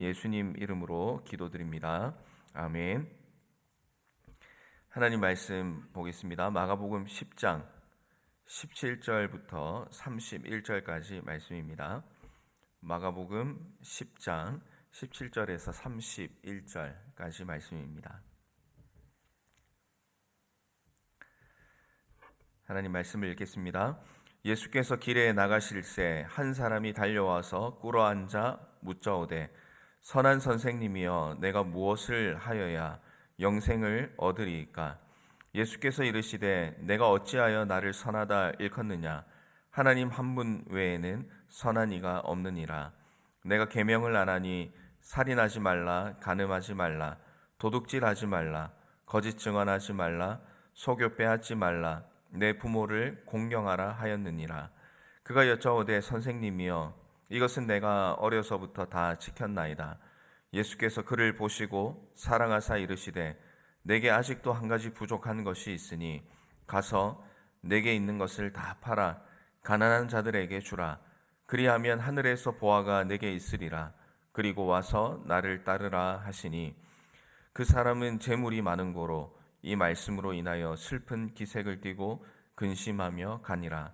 예수님 이름으로 기도드립니다. 아멘. 하나님 말씀 보겠습니다. 마가복음 10장 17절부터 31절까지 말씀입니다. 마가복음 10장 17절에서 31절까지 말씀입니다. 하나님 말씀을 읽겠습니다. 예수께서 길에 나가실새 한 사람이 달려와서 꿇어앉아 묻자오되 선한 선생님이여 내가 무엇을 하여야 영생을 얻으리이까? 예수께서 이르시되 내가 어찌하여 나를 선하다 일컫느냐? 하나님 한 분 외에는 선한 이가 없느니라. 내가 계명을 안 하니 살인하지 말라, 간음하지 말라, 도둑질하지 말라, 거짓 증언하지 말라, 속여 빼앗지 말라, 내 부모를 공경하라 하였느니라. 그가 여짜오되 선생님이여 이것은 내가 어려서부터 다 지켰나이다. 예수께서 그를 보시고 사랑하사 이르시되 내게 아직도 한 가지 부족한 것이 있으니 가서 내게 있는 것을 다 팔아 가난한 자들에게 주라. 그리하면 하늘에서 보화가 내게 있으리라. 그리고 와서 나를 따르라 하시니 그 사람은 재물이 많은 고로 이 말씀으로 인하여 슬픈 기색을 띠고 근심하며 가니라.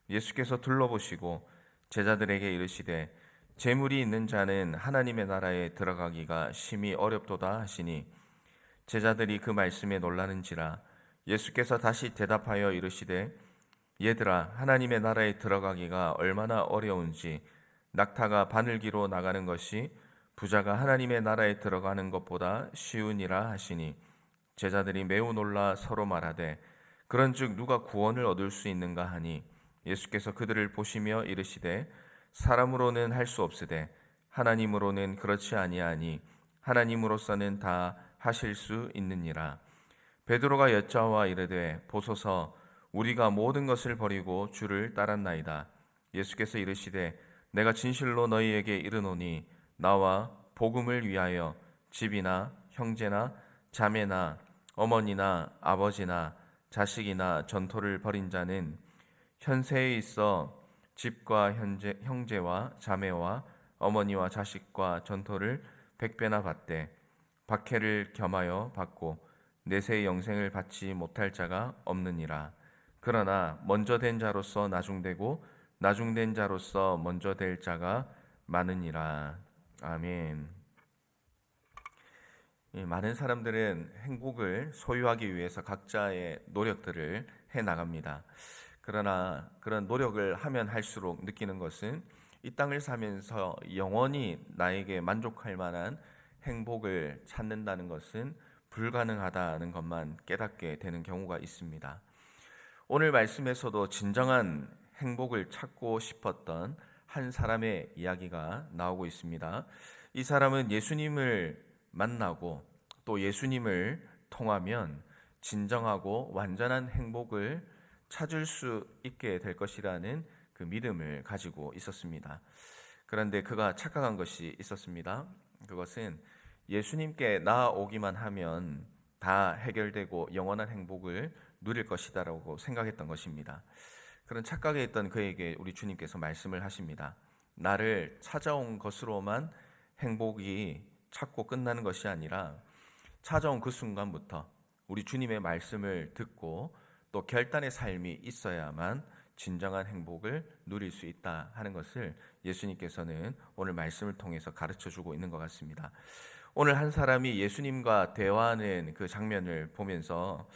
예수께서 둘러보시고 제자들에게 이르시되 재물이 있는 자는 하나님의 나라에 들어가기가 심히 어렵도다 하시니 제자들이 그 말씀에 놀라는지라. 예수께서 다시 대답하여 이르시되 얘들아 하나님의 나라에 들어가기가 얼마나 어려운지 낙타가 바늘기로 나가는 것이 부자가 하나님의 나라에 들어가는 것보다 쉬우니라 하시니 제자들이 매우 놀라 서로 말하되 그런즉 누가 구원을 얻을 수 있는가 하니 예수께서 그들을 보시며 이르시되 사람으로는 할 수 없으되 하나님으로는 그렇지 아니하니 하나님으로서는 다 하실 수 있느니라. 베드로가 여짜와 이르되 보소서 우리가 모든 것을 버리고 주를 따랐나이다. 예수께서 이르시되 내가 진실로 너희에게 이르노니 나와 복음을 위하여 집이나 형제나 자매나 어머니나 아버지나 자식이나 전토를 벌인 자는 현세에 있어 집과 형제와 자매와 어머니와 자식과 전토를 100배나 받되 박해를 겸하여 받고 내세의 영생을 받지 못할 자가 없느니라. 그러나 먼저 된 자로서 나중되고 나중된 자로서 먼저 될 자가 많으니라. 아멘. 많은 사람들은 행복을 소유하기 위해서 각자의 노력들을 해나갑니다. 그러나 그런 노력을 하면 할수록 느끼는 것은 이 땅을 사면서 영원히 나에게 만족할 만한 행복을 찾는다는 것은 불가능하다는 것만 깨닫게 되는 경우가 있습니다. 오늘 말씀에서도 진정한 행복을 찾고 싶었던 한 사람의 이야기가 나오고 있습니다. 이 사람은 예수님을 만나고 또 예수님을 통하면 진정하고 완전한 행복을 찾을 수 있게 될 것이라는 그 믿음을 가지고 있었습니다. 그런데 그가 착각한 것이 있었습니다. 그것은 예수님께 나아오기만 하면 다 해결되고 영원한 행복을 누릴 것이다라고 생각했던 것입니다. 그런 착각에 있던 그에게 우리 주님께서 말씀을 하십니다. 나를 찾아온 것으로만 행복이 찾고 끝나는 것이 아니라 찾아온 그 순간부터 우리 주님의 말씀을 듣고 또 결단의 삶이 있어야만 진정한 행복을 누릴 수 있다 하는 것을 예수님께서는 오늘 말씀을 통해서 가르쳐주고 있는 것 같습니다. 오늘 한 사람이 예수님과 대화하는 그 장면을 보면서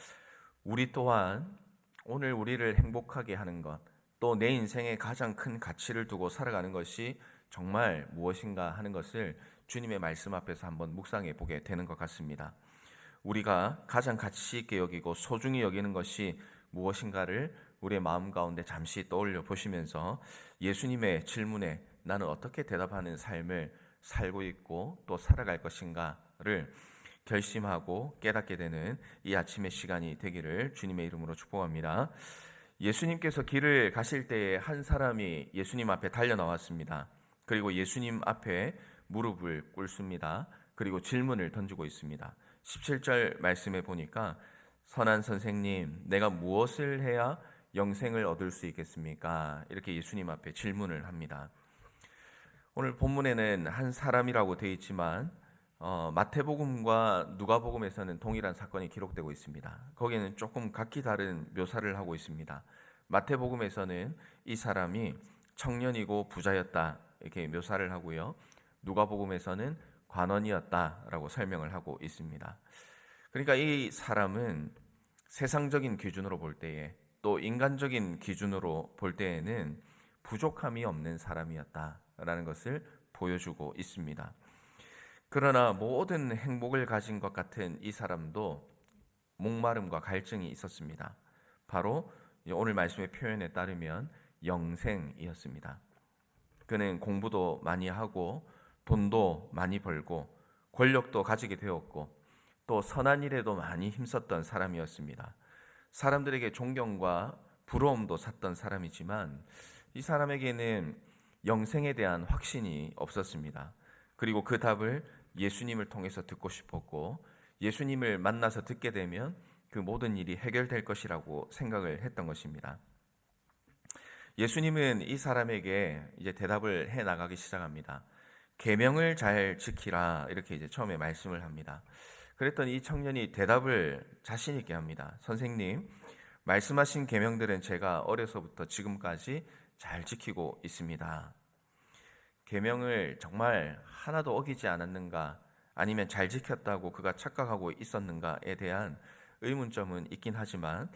우리 또한 오늘 우리를 행복하게 하는 것, 또 내 인생에 가장 큰 가치를 두고 살아가는 것이 정말 무엇인가 하는 것을 주님의 말씀 앞에서 한번 묵상해 보게 되는 것 같습니다. 우리가 가장 가치 있게 여기고 소중히 여기는 것이 무엇인가를 우리의 마음 가운데 잠시 떠올려 보시면서 예수님의 질문에 나는 어떻게 대답하는 삶을 살고 있고 또 살아갈 것인가를 결심하고 깨닫게 되는 이 아침의 시간이 되기를 주님의 이름으로 축복합니다. 예수님께서 길을 가실 때에 한 사람이 예수님 앞에 달려 나왔습니다. 그리고 예수님 앞에 무릎을 꿇습니다. 그리고 질문을 던지고 있습니다. 17절 말씀에 보니까 선한 선생님, 내가 무엇을 해야 영생을 얻을 수 있겠습니까? 이렇게 예수님 앞에 질문을 합니다. 오늘 본문에는 한 사람이라고 되어 있지만 마태복음과 누가복음에서는 동일한 사건이 기록되고 있습니다. 거기에는 조금 각기 다른 묘사를 하고 있습니다. 마태복음에서는 이 사람이 청년이고 부자였다 이렇게 묘사를 하고요. 누가복음에서는 관원이었다라고 설명을 하고 있습니다. 그러니까 이 사람은 세상적인 기준으로 볼 때에 또 인간적인 기준으로 볼 때에는 부족함이 없는 사람이었다라는 것을 보여주고 있습니다. 그러나 모든 행복을 가진 것 같은 이 사람도 목마름과 갈증이 있었습니다. 바로 오늘 말씀의 표현에 따르면 영생이었습니다. 그는 공부도 많이 하고 돈도 많이 벌고 권력도 가지게 되었고 또 선한 일에도 많이 힘썼던 사람이었습니다. 사람들에게 존경과 부러움도 샀던 사람이지만 이 사람에게는 영생에 대한 확신이 없었습니다. 그리고 그 답을 예수님을 통해서 듣고 싶었고 예수님을 만나서 듣게 되면 그 모든 일이 해결될 것이라고 생각을 했던 것입니다. 예수님은 이 사람에게 이제 대답을 해 나가기 시작합니다. 계명을 잘 지키라 이렇게 이제 처음에 말씀을 합니다. 그랬더니 이 청년이 대답을 자신 있게 합니다. 선생님, 말씀하신 계명들은 제가 어려서부터 지금까지 잘 지키고 있습니다. 계명을 정말 하나도 어기지 않았는가 아니면 잘 지켰다고 그가 착각하고 있었는가에 대한 의문점은 있긴 하지만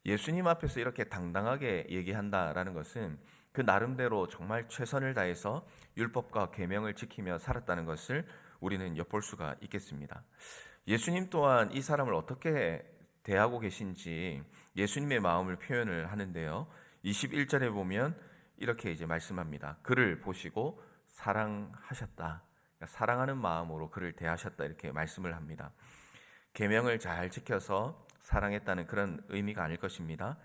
예수님 앞에서 이렇게 당당하게 얘기한다라는 것은 그 나름대로 정말 최선을 다해서 율법과 계명을 지키며 살았다는 것을 우리는 엿볼 수가 있겠습니다. 예수님 또한 이 사람을 어떻게 대하고 계신지 예수님의 마음을 표현을 하는데요. 21절에 보면 이렇게 이제 말씀합니다. 그를 보시고 사랑하셨다. 그러니까 사랑하는 마음으로 그를 대하셨다 이렇게 말씀을 합니다. 계명을 잘 지켜서 사랑했다는 그런 의미가 아닐 것입니다.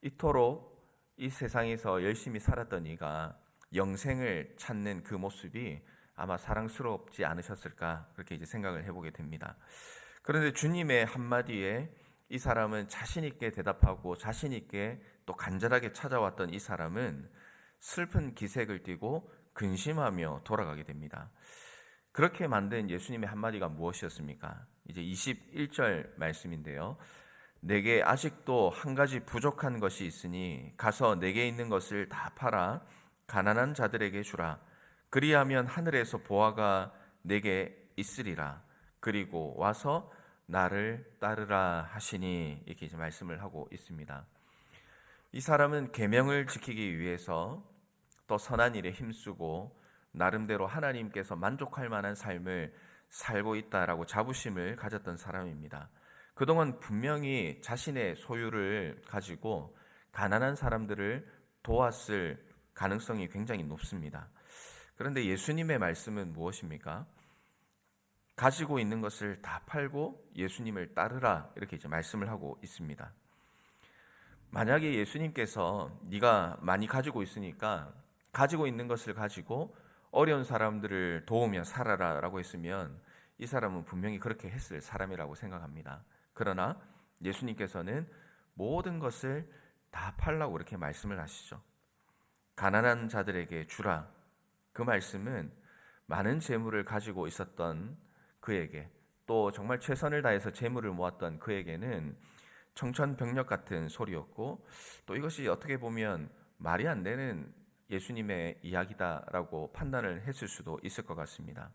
이토록 이 세상에서 열심히 살았던 이가 영생을 찾는 그 모습이 아마 사랑스럽지 않으셨을까 그렇게 이제 생각을 해보게 됩니다. 그런데 주님의 한마디에 이 사람은 자신 있게 대답하고 자신 있게 또 간절하게 찾아왔던 이 사람은 슬픈 기색을 띠고 근심하며 돌아가게 됩니다. 그렇게 만든 예수님의 한마디가 무엇이었습니까? 이제 21절 말씀인데요. 내게 아직도 한 가지 부족한 것이 있으니 가서 내게 있는 것을 다 팔아 가난한 자들에게 주라. 그리하면 하늘에서 보화가 내게 있으리라. 그리고 와서 나를 따르라 하시니 이렇게 이제 말씀을 하고 있습니다. 이 사람은 계명을 지키기 위해서 또 선한 일에 힘쓰고 나름대로 하나님께서 만족할 만한 삶을 살고 있다라고 자부심을 가졌던 사람입니다. 그동안 분명히 자신의 소유를 가지고 가난한 사람들을 도왔을 가능성이 굉장히 높습니다. 그런데 예수님의 말씀은 무엇입니까? 가지고 있는 것을 다 팔고 예수님을 따르라 이렇게 이제 말씀을 하고 있습니다. 만약에 예수님께서 네가 많이 가지고 있으니까 가지고 있는 것을 가지고 어려운 사람들을 도우며 살아라 라고 했으면 이 사람은 분명히 그렇게 했을 사람이라고 생각합니다. 그러나 예수님께서는 모든 것을 다 팔라고 그렇게 말씀을 하시죠. 가난한 자들에게 주라. 그 말씀은 많은 재물을 가지고 있었던 그에게 또 정말 최선을 다해서 재물을 모았던 그에게는 청천벽력 같은 소리였고 또 이것이 어떻게 보면 말이 안 되는 예수님의 이야기다라고 판단을 했을 수도 있을 것 같습니다.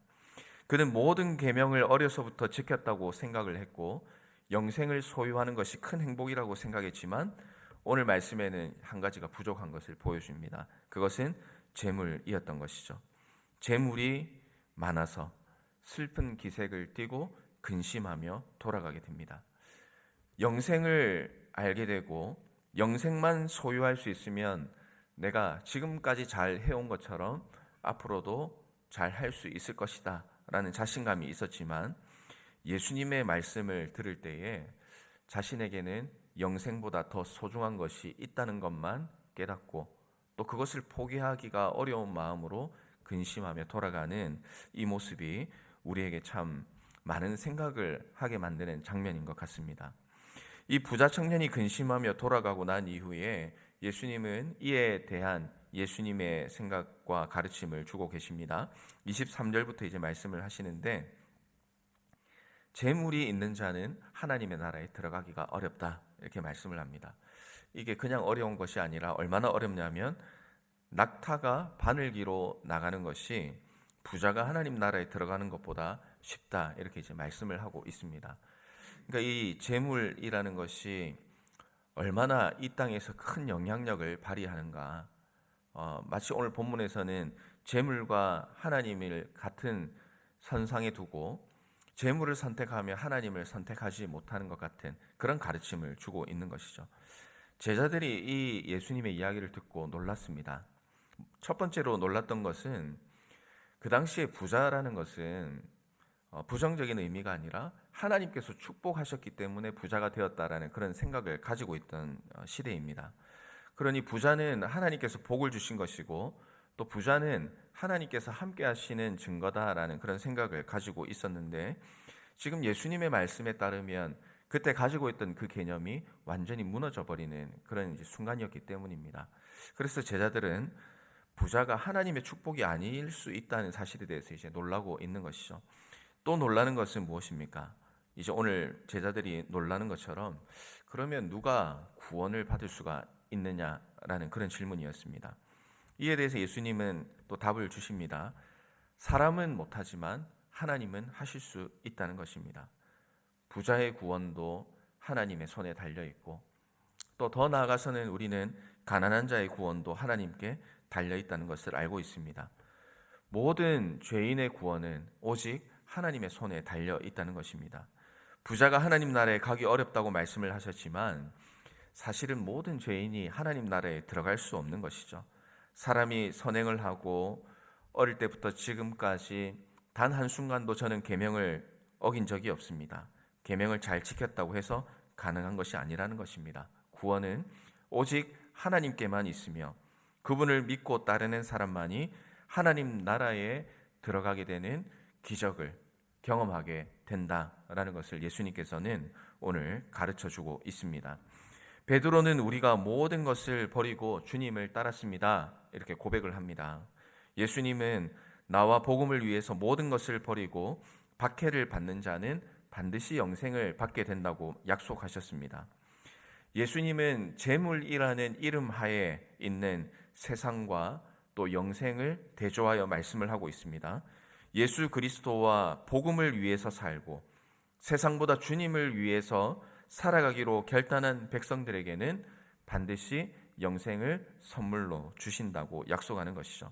그는 모든 계명을 어려서부터 지켰다고 생각을 했고 영생을 소유하는 것이 큰 행복이라고 생각했지만 오늘 말씀에는 한 가지가 부족한 것을 보여줍니다. 그것은 재물이었던 것이죠. 재물이 많아서 슬픈 기색을 띠고 근심하며 돌아가게 됩니다. 영생을 알게 되고 영생만 소유할 수 있으면 내가 지금까지 잘 해온 것처럼 앞으로도 잘 할 수 있을 것이다 라는 자신감이 있었지만 예수님의 말씀을 들을 때에 자신에게는 영생보다 더 소중한 것이 있다는 것만 깨닫고 또 그것을 포기하기가 어려운 마음으로 근심하며 돌아가는 이 모습이 우리에게 참 많은 생각을 하게 만드는 장면인 것 같습니다. 이 부자 청년이 근심하며 돌아가고 난 이후에 예수님은 이에 대한 예수님의 생각과 가르침을 주고 계십니다. 23절부터 이제 말씀을 하시는데, 재물이 있는 자는 하나님의 나라에 들어가기가 어렵다, 이렇게 말씀을 합니다. 이게 그냥 어려운 것이 아니라 얼마나 어렵냐면, 낙타가 바늘기로 나가는 것이 부자가 하나님 나라에 들어가는 것보다 쉽다, 이렇게 이제 말씀을 하고 있습니다. 그러니까 이 재물이라는 것이 얼마나 이 땅에서 큰 영향력을 발휘하는가. 마치 오늘 본문에서는 재물과 하나님을 같은 선상에 두고 재물을 선택하며 하나님을 선택하지 못하는 것 같은 그런 가르침을 주고 있는 것이죠. 제자들이 이 예수님의 이야기를 듣고 놀랐습니다. 첫 번째로 놀랐던 것은, 그 당시에 부자라는 것은 부정적인 의미가 아니라 하나님께서 축복하셨기 때문에 부자가 되었다라는 그런 생각을 가지고 있던 시대입니다. 그러니 부자는 하나님께서 복을 주신 것이고, 또 부자는 하나님께서 함께 하시는 증거다라는 그런 생각을 가지고 있었는데, 지금 예수님의 말씀에 따르면 그때 가지고 있던 그 개념이 완전히 무너져 버리는 그런 이제 순간이었기 때문입니다. 그래서 제자들은 부자가 하나님의 축복이 아닐 수 있다는 사실에 대해서 이제 놀라고 있는 것이죠. 또 놀라는 것은 무엇입니까? 이제 오늘 제자들이 놀라는 것처럼, 그러면 누가 구원을 받을 수가 있느냐라는 그런 질문이었습니다. 이에 대해서 예수님은 또 답을 주십니다. 사람은 못하지만 하나님은 하실 수 있다는 것입니다. 부자의 구원도 하나님의 손에 달려 있고, 또 더 나아가서는 우리는 가난한 자의 구원도 하나님께 달려 있다는 것을 알고 있습니다. 모든 죄인의 구원은 오직 하나님의 손에 달려 있다는 것입니다. 부자가 하나님 나라에 가기 어렵다고 말씀을 하셨지만, 사실은 모든 죄인이 하나님 나라에 들어갈 수 없는 것이죠. 사람이 선행을 하고 어릴 때부터 지금까지 단 한순간도 저는 계명을 어긴 적이 없습니다. 계명을 잘 지켰다고 해서 가능한 것이 아니라는 것입니다. 구원은 오직 하나님께만 있으며, 그분을 믿고 따르는 사람만이 하나님 나라에 들어가게 되는 기적을 경험하게 된다라는 것을 예수님께서는 오늘 가르쳐주고 있습니다. 베드로는 우리가 모든 것을 버리고 주님을 따랐습니다, 이렇게 고백을 합니다. 예수님은 나와 복음을 위해서 모든 것을 버리고 박해를 받는 자는 반드시 영생을 받게 된다고 약속하셨습니다. 예수님은 재물이라는 이름 하에 있는 세상과 또 영생을 대조하여 말씀을 하고 있습니다. 예수 그리스도와 복음을 위해서 살고 세상보다 주님을 위해서 살아가기로 결단한 백성들에게는 반드시 영생을 선물로 주신다고 약속하는 것이죠.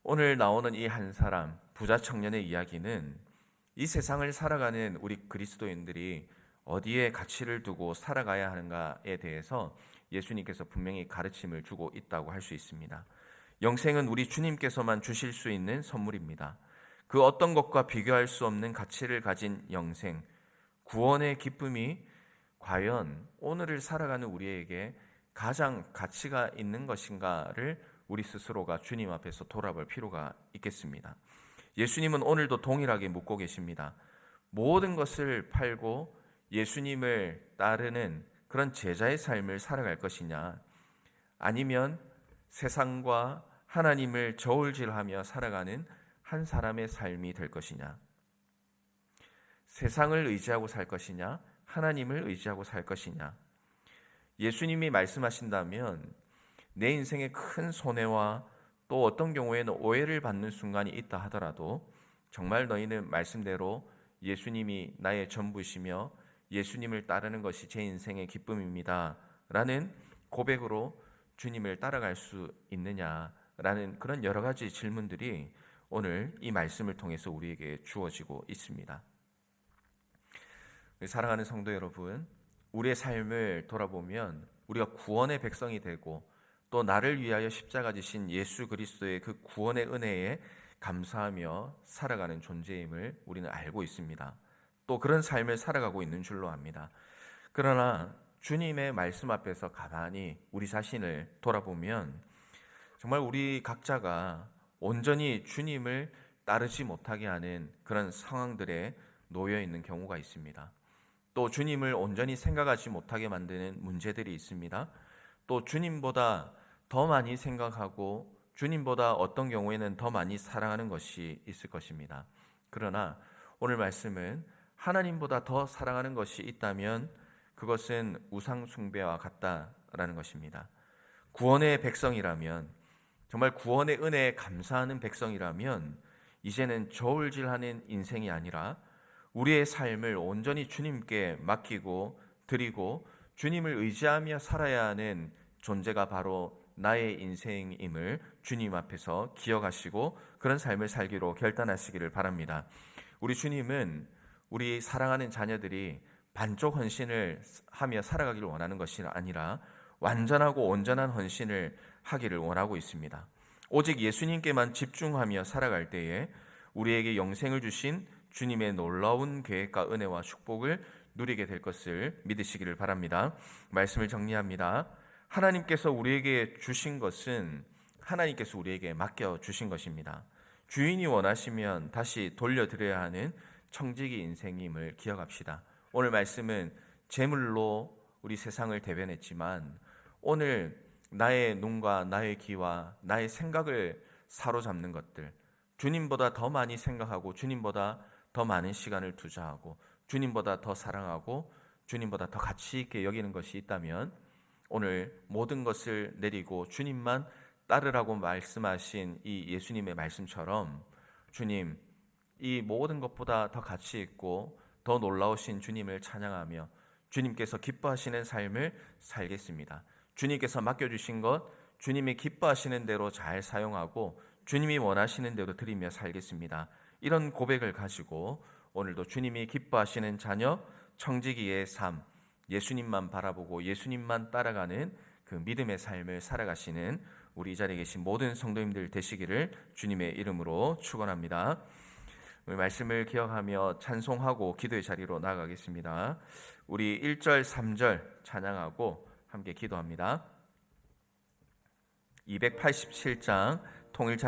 오늘 나오는 이 한 사람, 부자 청년의 이야기는 이 세상을 살아가는 우리 그리스도인들이 어디에 가치를 두고 살아가야 하는가에 대해서 예수님께서 분명히 가르침을 주고 있다고 할 수 있습니다. 영생은 우리 주님께서만 주실 수 있는 선물입니다. 그 어떤 것과 비교할 수 없는 가치를 가진 영생, 구원의 기쁨이 과연 오늘을 살아가는 우리에게 가장 가치가 있는 것인가를 우리 스스로가 주님 앞에서 돌아볼 필요가 있겠습니다. 예수님은 오늘도 동일하게 묻고 계십니다. 모든 것을 팔고 예수님을 따르는 그런 제자의 삶을 살아갈 것이냐, 아니면 세상과 하나님을 저울질하며 살아가는 한 사람의 삶이 될 것이냐, 세상을 의지하고 살 것이냐, 하나님을 의지하고 살 것이냐. 예수님이 말씀하신다면 내 인생에 큰 손해와 또 어떤 경우에는 오해를 받는 순간이 있다 하더라도 정말 너희는 말씀대로 예수님이 나의 전부시며 예수님을 따르는 것이 제 인생의 기쁨입니다 라는 고백으로 주님을 따라갈 수 있느냐라는 그런 여러 가지 질문들이 오늘 이 말씀을 통해서 우리에게 주어지고 있습니다. 사랑하는 성도 여러분, 우리의 삶을 돌아보면 우리가 구원의 백성이 되고 또 나를 위하여 십자가 지신 예수 그리스도의 그 구원의 은혜에 감사하며 살아가는 존재임을 우리는 알고 있습니다. 또 그런 삶을 살아가고 있는 줄로 압니다. 그러나 주님의 말씀 앞에서 가만히 우리 자신을 돌아보면 정말 우리 각자가 온전히 주님을 따르지 못하게 하는 그런 상황들에 놓여 있는 경우가 있습니다. 또 주님을 온전히 생각하지 못하게 만드는 문제들이 있습니다. 또 주님보다 더 많이 생각하고 주님보다 어떤 경우에는 더 많이 사랑하는 것이 있을 것입니다. 그러나 오늘 말씀은 하나님보다 더 사랑하는 것이 있다면 그것은 우상 숭배와 같다라는 것입니다. 구원의 백성이라면, 정말 구원의 은혜에 감사하는 백성이라면 이제는 저울질하는 인생이 아니라 우리의 삶을 온전히 주님께 맡기고 드리고 주님을 의지하며 살아야 하는 존재가 바로 나의 인생임을 주님 앞에서 기억하시고 그런 삶을 살기로 결단하시기를 바랍니다. 우리 주님은 우리 사랑하는 자녀들이 반쪽 헌신을 하며 살아가기를 원하는 것이 아니라 완전하고 온전한 헌신을 하기를 원하고 있습니다. 오직 예수님께만 집중하며 살아갈 때에 우리에게 영생을 주신 주님의 놀라운 계획과 은혜와 축복을 누리게 될 것을 믿으시기를 바랍니다. 말씀을 정리합니다. 하나님께서 우리에게 주신 것은 하나님께서 우리에게 맡겨 주신 것입니다. 주인이 원하시면 다시 돌려드려야 하는 청지기 인생임을 기억합시다. 오늘 말씀은 재물로 우리 세상을 대변했지만 오늘 나의 눈과 나의 귀와 나의 생각을 사로잡는 것들, 주님보다 더 많이 생각하고 주님보다 더 많은 시간을 투자하고 주님보다 더 사랑하고 주님보다 더 가치 있게 여기는 것이 있다면 오늘 모든 것을 내리고 주님만 따르라고 말씀하신 이 예수님의 말씀처럼 주님, 이 모든 것보다 더 가치 있고 더 놀라우신 주님을 찬양하며 주님께서 기뻐하시는 삶을 살겠습니다. 주님께서 맡겨주신 것 주님이 기뻐하시는 대로 잘 사용하고 주님이 원하시는 대로 드리며 살겠습니다. 이런 고백을 가지고 오늘도 주님이 기뻐하시는 자녀, 청지기의 삶, 예수님만 바라보고 예수님만 따라가는 그 믿음의 삶을 살아가시는 우리 이 자리에 계신 모든 성도님들 되시기를 주님의 이름으로 축원합니다. 우리 말씀을 기억하며 찬송하고 기도의 자리로 나아가겠습니다. 우리 1절, 3절 찬양하고 함께 기도합니다. 287장 통일 찬송